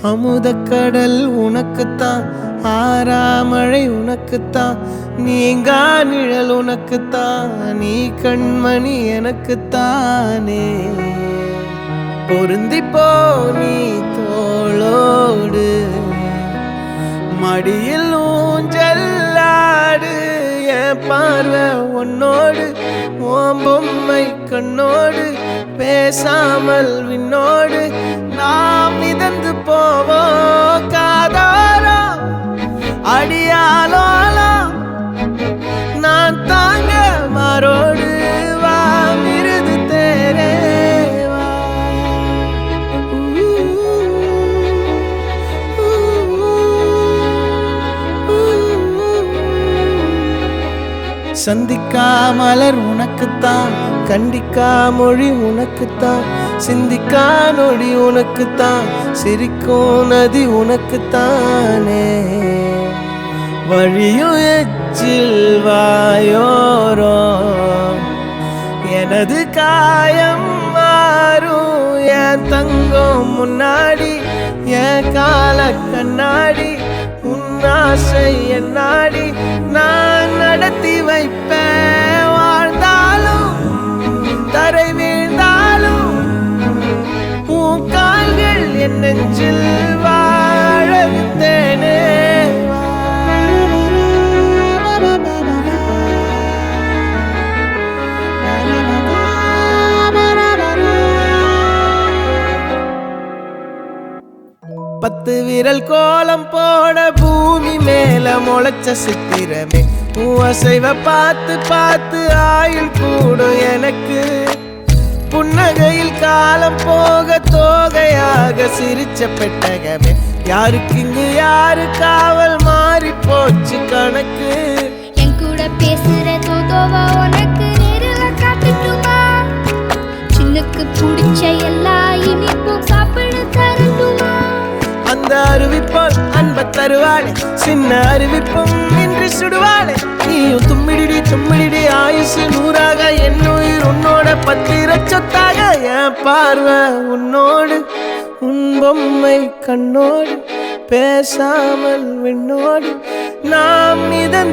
அமுதக்கடல் உனக்குத்தான், ஆறாமழை உனக்குத்தான், நீங்கா நிழல் உனக்குத்தான், நீ கண்மணி எனக்குத்தானே. பொருந்திப்போ நீ தோளோடு, மடியில் ஊஞ்சல்லாடு, என் பார்வை உன்னோடு, ஓம் பொம்மை கண்ணோடு, பேசாமல் விண்ணோடு நாம் மிதந்து போவோம் காதாரோ அடியாலோலோ. நான் தாங்க மாறோடு வா மிருது தேரே வா. சந்திக்கா மலர் உனக்குத்தான், கண்டிக்கா மொழி உனக்குத்தான், சிந்திக்கா நொடி உனக்குத்தான், சிரிக்கும் நதி உனக்குத்தானே. வழியும் எச்சில் வாயோரோ எனது காயம் மாறும், என் தங்கம் முன்னாடி என் கால கண்ணாடி, உன் ஆசை என்னாடி நான் நடத்தி வைப்பேன். வாழ்ந்தாலும் தரை வீழ்ந்தாலும் உன் கால்கள் என் நெஞ்சில் வாழ விட்டேனே. பத்து விரல் கோலம் போட பூமி மேல முளைச்ச சித்திரமே, உன் அசைவ பார்த்து பார்த்து ஆயுள் கூடும் எனக்கு. புன்னகையில் காலம் போக தோகையாக சிரிச்ச பெட்டகமே, யாருக்கு இங்கு யாரு காவல் மாறி போச்சு கணக்கு. என் கூட பேசுற தோதோவா உனக்கு நேரில் காட்டுமா, சின்னுக்கு பிடிச்ச எல்லா இனிப்பும் சாப்பிட தரட்டுமா. அந்த அருவிப்போல் அன்ப தருவாளே, சின்ன அருவிப்பும் இன்று சுடுவாளே. நீயும் தும்மிடி தும்மிடி ஆயுசு நூறாக, என் உயிர் உன்னோட பத்திர சொத்தாக. என் பார்வை உன்னோடு, உன் பொம்மை கண்ணோடு, பேசாமல் விண்ணோடு நாம் மிதந்து